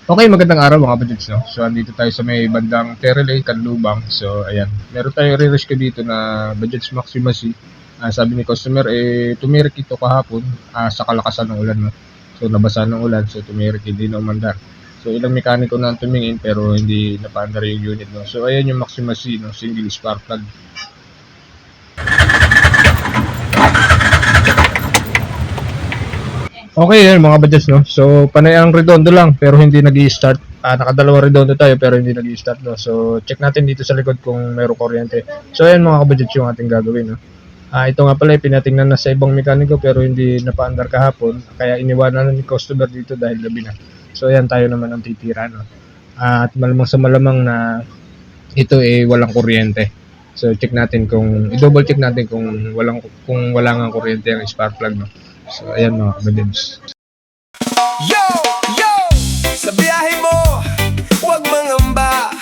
Okay, magandang araw mga budgets, no? So, andito tayo sa may bandang Terrelay, Canlubang. So, ayan. Meron tayong re-rescue dito na budgets Maxima C. Sabi ni customer, tumirik ito kahapon sa kalakasan ng ulan, no? So, nabasa ng ulan, so tumirik, hindi na umandar. So, ilang mekaniko na ang tumingin pero hindi napaandar yung unit, no? So, ayan yung Maxima C, no? Single spark plug. Okay yan mga budgets, no? So panay ang redondo lang pero hindi nag-i-start. Nakadalawang redondo tayo pero hindi nag-i-start, no? So check natin dito sa likod kung mayroong kuryente. So ayan mga budgets yung ating gagawin, no? Ito nga pala pinatingnan na sa ibang mekaniko pero hindi napaandar kahapon kaya iniwanan na ni customer dito dahil gabi na. So ayan tayo naman ang titira, no? At malamang sa malamang na ito walang kuryente. So check natin kung i-double check natin kung wala nga kuryente ang spark plug, no? So ayan mga kabadibs. Yo! Yo! Sa biyahe mo, huwag mangamba.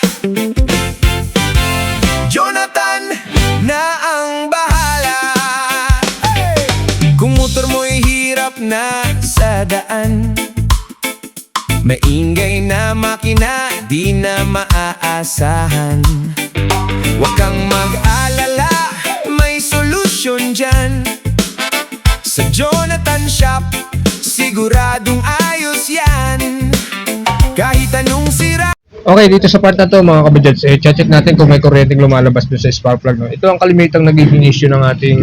Jonathan na ang bahala. Hey! Kung motor mo'y hirap na sa daan, maingay na makina, di na maaasahan. Huwag kang mag-alala, may solusyon dyan. Sa Jonathan Shop, siguradong ayos yan. Kahit anong sira. Okay, dito sa part na to mga kabadyads, check natin kung may kuryenteng lumalabas doon sa spark plug, no? Ito ang kalimitang nagiging issue ng ating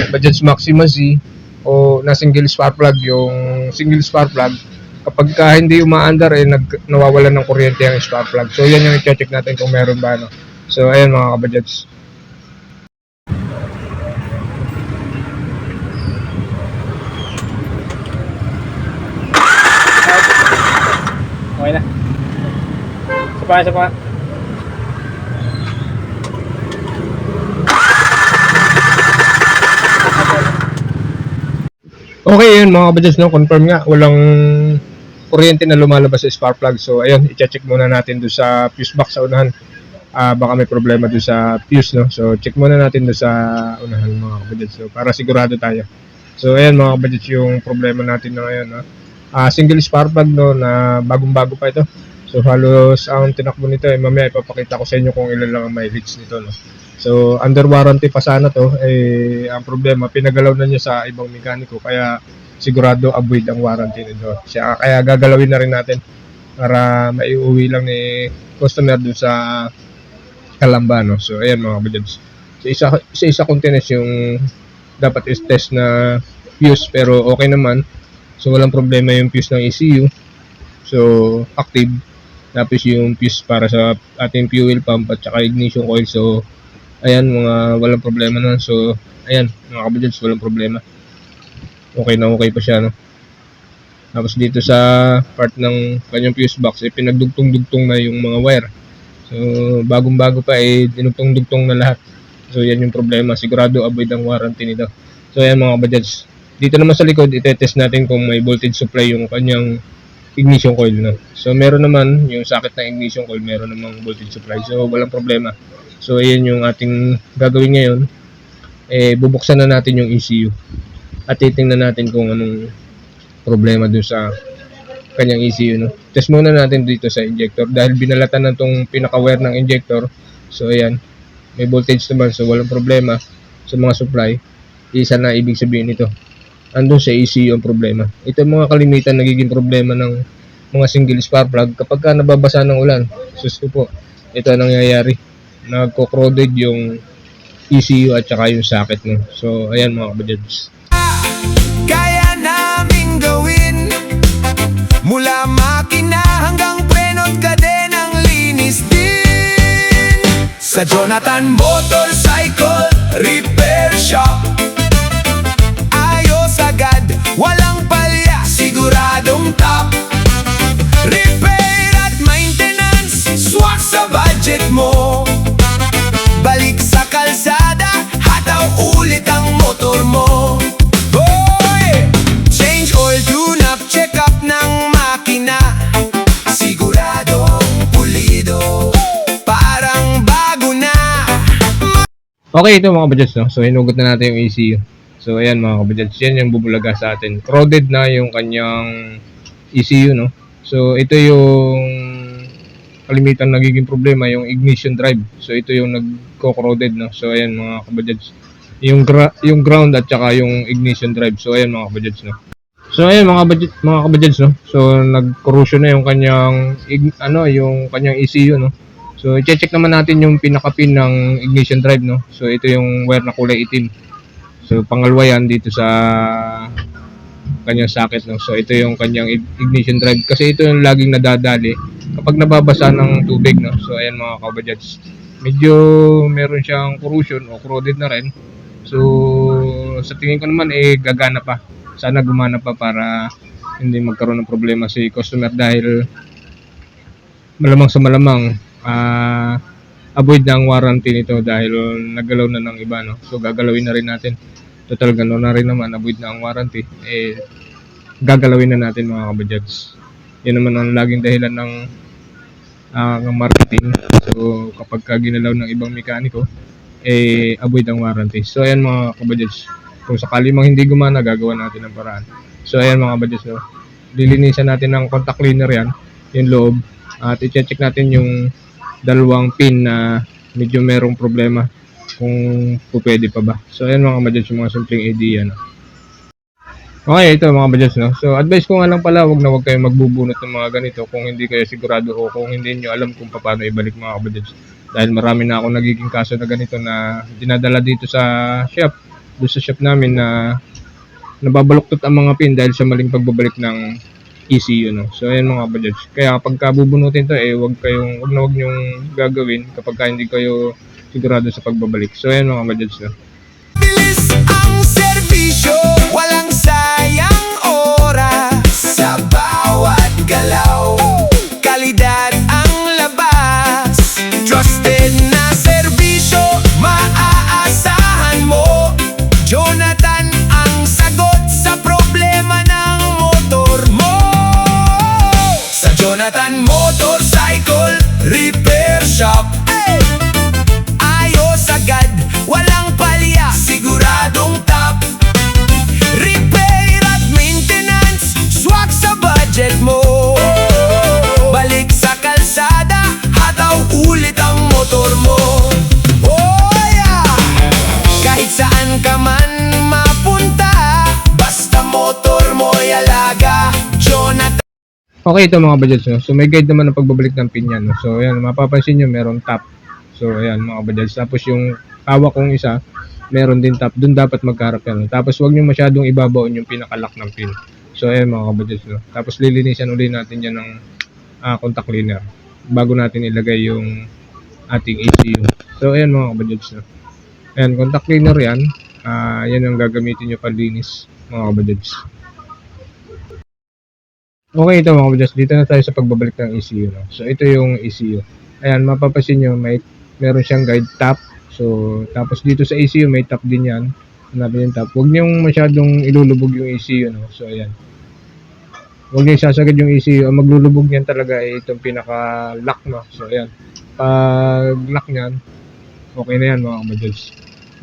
Bajaj Maxima Z o na single spark plug. Yung single spark plug, kapag hindi umaandar, nawawalan ng kuryente ang spark plug. So yan yung i-check natin kung meron ba, no? So ayan mga kabadyads. Okay na. Isa pa. Okay yun mga kabadyads, no? Confirm nga, walang kuryente na lumalabas sa spark plug. So ayun, i-check muna natin doon sa fuse box sa unahan. Baka may problema doon sa fuse, no? So check muna natin doon sa unahan mga kabadyads, so, para sigurado tayo. So ayan mga kabadyads yung problema natin na ngayon, no? Single spark plug, no, na bagong-bago pa ito. So halos ang tinakbo nito mamaya ipapakita ko sa inyo kung ilan lang ang mileage nito, no. So under warranty pa sana to, ang problema pinagalaw na niya sa ibang mekaniko kaya sigurado avoid ang warranty nito. Kaya gagalawin na rin natin para maiuwi lang ni customer dun sa Kalamba, no. So ayan mga kabadyads. So isa continuous yung dapat is-test na fuse pero okay naman. So walang problema yung fuse ng ECU. So active. Tapos yung fuse para sa ating fuel pump at saka ignition coil. So ayan, walang problema nun. So ayan mga kabadyads, walang problema. Okay na okay pa siya, no. Tapos dito sa part ng kanyang fuse box pinagdugtong-dugtong na yung mga wire. So bagong-bago pa dinugtong-dugtong na lahat. So yan yung problema. Sigurado avoid ang warranty nito. So ayan mga kabadyads. Dito naman sa likod, itetest natin kung may voltage supply yung kanyang ignition coil, no? So meron naman yung socket ng ignition coil, meron namang voltage supply. So walang problema. So ayan yung ating gagawin ngayon. Bubuksan na natin yung ECU at titingnan natin kung anong problema doon sa kanyang ECU, no? Test muna natin dito sa injector dahil binalatan na tong pinaka-wire ng injector. So ayan, may voltage naman, so walang problema sa mga supply. Isa na ibig sabihin nito, andun sa ECU ang problema. Ito yung mga kalimitan nagiging problema ng mga single spark plug kapag nababasa ng ulan. Susto po, ito ang nangyayari. Nagko-corroded yung ECU at saka yung socket, no? So ayan mga kabadyads. Kaya naming gawin, mula makina hanggang preno't kadenang linis din. Sa Jonathan Motorcycle Repair Shop, ayos agad, walang palya, siguradong top. Repair at maintenance, swak sa budget mo. Balik sa kalsada, hataw ulit ang motor mo. Hoy! Change oil, tune-up, check-up ng makina, siguradong pulido, parang bago na. Okay, ito mga kabadyads, no? So hinugot na natin yung ECU. So ayan mga kabadyads, yan yung bubulaga sa atin. Corroded na yung kanyang ECU, no? So ito yung kalimitan nagiging problema, yung ignition drive. So ito yung nagko-corroded, no? So ayan mga kabajads. Yung ground at saka yung ignition drive. So ayan mga kabajads, no? So ayan mga kabajads, no? So nag-corrosion na yung kanyang yung kanyang ECU, no? So i-check naman natin yung pinaka-pin ng ignition drive, no? So ito yung wire na kulay itim. So pangalawa yan dito sa kanyang socket, no. So ito yung kanyang ignition drive kasi ito yung laging nadadali kapag nababasa ng tubig, no. So ayan mga kabajads. Medyo meron siyang corrosion o corroded na rin. So sa tingin ko naman gagana pa. Sana gumana pa para hindi magkaroon ng problema si customer dahil malamang sa malamang avoid na ang warranty nito dahil nagalaw na ng iba, no. So gagalawin na rin natin. Total gano'n na rin naman, avoid na ang warranty, gagalawin na natin mga kabajads. Yan naman ang laging dahilan ng marketing. So kapag ginalaw ng ibang mekaniko, avoid ang warranty. So ayan mga kabajads, kung sakali mang hindi gumana, gagawa natin ng paraan. So ayan mga kabajads, no? Lilinisan natin ng contact cleaner yan, yung loob, at i-check natin yung dalawang pin na medyo merong problema kung pwede pa ba. So ayan mga kabajads, yung mga simpleng idea, no? Okay, ito mga kabajads, no? So advice ko nga lang pala, wag kayong magbubunot ng mga ganito kung hindi kayo sigurado o kung hindi nyo alam kung paano ibalik mga kabajads. Dahil marami na ako nagiging kaso na ganito na dinadala dito sa shop, doon sa shop namin na nababaluktot ang mga pin dahil sa maling pagbabalik ng ECU, no? So ayan mga kabajads. Kaya kapag bubunutin to, wag nyong gagawin kapag hindi kayo sigurado sa pagbabalik. So ayan mga kabajads, no? Bilis ang serbisyo, walang sayang oras sa bawat galaw. Kalidad ang labas, trusted na serbisyo, maaasahan mo. Jonathan ang sagot sa problema ng motor mo. Sa Jonathan Motorcycle Repair Shop, ayos agad, walang palya, siguradong top. Repair at maintenance, swak sa budget mo. Balik sa kalsada, hataw ulit ang motor mo. Oh yeah! Kahit saan ka man mapunta, basta motor mo'y alaga. Jonathan. Okay, ito mga kabajads, no? So may guide naman ng pagbabalik ng pin yan, no? So ayan, mapapansin nyo meron top. So ayan mga kabajads, tapos yung hawak kong isa meron din top, dun dapat magkaharap yan, no? Tapos wag nyo masyadong ibabaon yung pinakalock ng pin. So ayan mga kabajads, no? Tapos lilinisan ulit natin yan ng contact cleaner bago natin ilagay yung ating ECU. So ayan mga kabajads, no? Ayan, contact cleaner yan, yan ang gagamitin nyo panlinis mga kabajads. Okay, ito mga kabajads, dito na tayo sa pagbabalik ng ECU, no? So ito yung ECU. Ayan, mapapansin nyo meron siyang guide top. So tapos dito sa ECU may top din yan. Hanapin yung top. Huwag niyong masyadong ilulubog yung ECU, no? So ayan, huwag niyong sasagad yung ECU. Ang maglulubog niyan talaga ay itong pinaka lock, no? So ayan, pag lock niyan, okay na yan mga kabajads.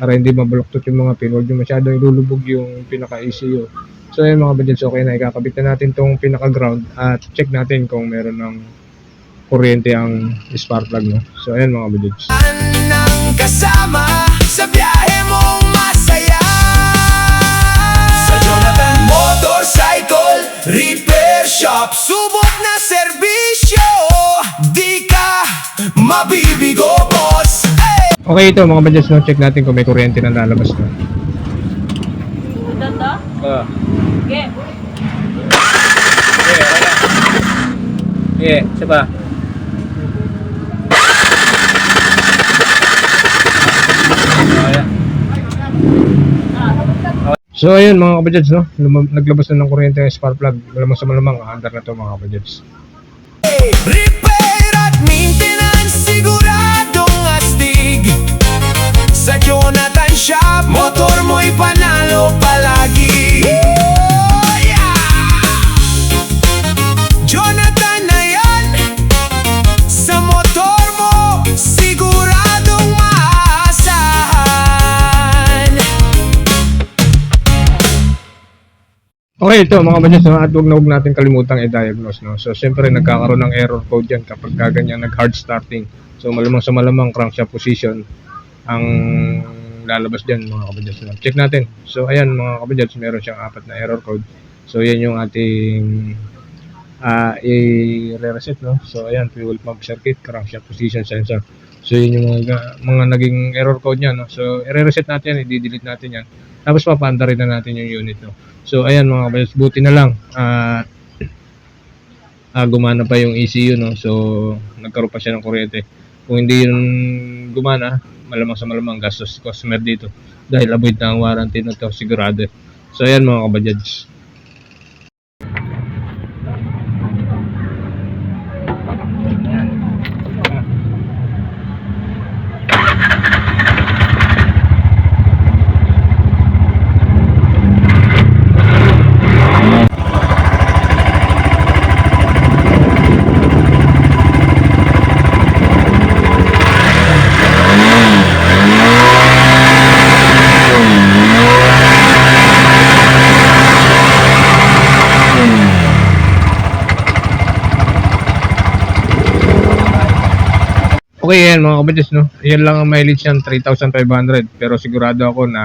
Para hindi mabaluktot yung mga pin, huwag niyong masyadong ilulubog yung pinaka ECU. So ayan mga kabajads, okay na. Ikakabit na natin tong pinaka ground at check natin kung meron ng kuryente ang spark plug, no? So ayan mga kabajads. Nang kasama sa biyahe mong masaya. Sa Jonathan Motorcycle Repair Shop, subok na serbisyo, di ka mabibigo, boss. Okay, ito mga kabajads, no? Check natin kung may kuryente na lalabas, no? Ito to? Okay. Isa pa. So ayun mga kabajads, no? Naglabas na ng kuryente ng spark plug. Malamang sa malamang, under na to mga kabajads. Repair at maintenance, siguradong astig. Sa Jonathan Shop, motor mo'y panalo palagi. Oh, yeah! Jonathan na yan, sa motor mo, siguradong maasahan. Okay, ito mga kabadyads, no? At huwag na huwag natin kalimutang i-diagnose. No? So, siyempre, nagkakaroon ng error code yan kapag ganyan nag-hard starting. So, malamang sa malamang crankshaft position ang lalabas dyan mga kabadyads. No? Check natin. So, ayan mga kabadyads, meron siyang 4 na error code. So, yan yung ating i-reset. No? So, ayan, fuel pump circuit, crankshaft position sensor. So, yun yung mga naging error code niya. No? So, i-reset natin yan, i-delete natin yan. Tapos, papaanda rin na natin yung unit. No? So, ayan mga kabadyads, buti na lang. Gumana pa yung ECU, no? So, nagkaroon pa siya ng kuryente. Kung hindi yun gumana, malamang sa malamang gastos customer dito. Dahil avoid na ang warranty na to, sigurado. So, ayan mga kabadyads. Okay, yan mga kabadyads, no? Yan lang ang mileage yan, 3,500. Pero sigurado ako na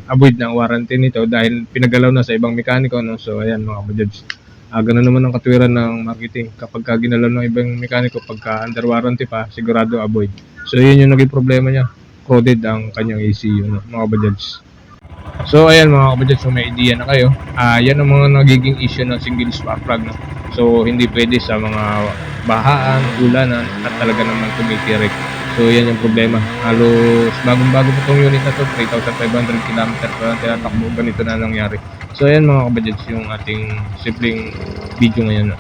avoid na ang warranty nito dahil pinagalaw na sa ibang mekaniko, no? So, ayan mga kabadyads. Ganun naman ang katwiran ng marketing. Kapag ginalaw ng ibang mekaniko, pagka under warranty pa, sigurado avoid. So, yun yung naging problema niya. Corroded ang kanyang ECU, no? Mga kabadyads. So, ayan mga kabadyads, so may idea na kayo. Yan ang mga nagiging issue ng single spark plug, no? So, hindi pwede sa mga bahaan, ulanan, at talaga naman tumitirik. So, yan yung problema. Halos bagong-bago pa itong unit na to, 3,500 km pa lang tinatakbo, ganito na nangyari. So, ayan mga kabadyads, yung ating simpleng video ngayon.